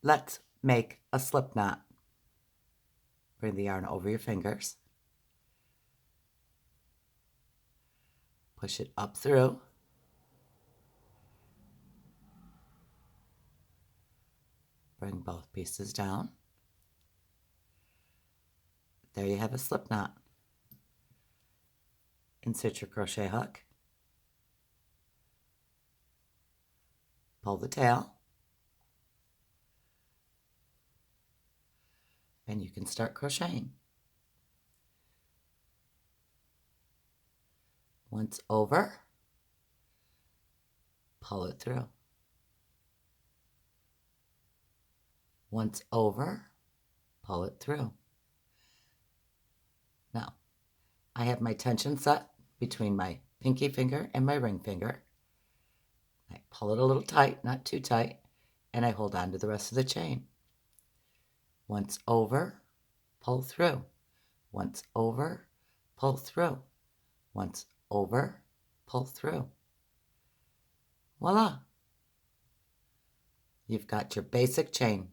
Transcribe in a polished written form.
Let's make a slip knot. Bring the yarn over your fingers. Push it up through. Bring both pieces down. There you have a slip knot. Insert your crochet hook. Pull the tail. And you can start crocheting. Once over, pull it through. Once over, pull it through. Now, I have my tension set between my pinky finger and my ring finger. I pull it a little tight, not too tight, and I hold on to the rest of the chain. Once over, pull through. Once over, pull through. Once over, pull through. Voila! You've got your basic chain.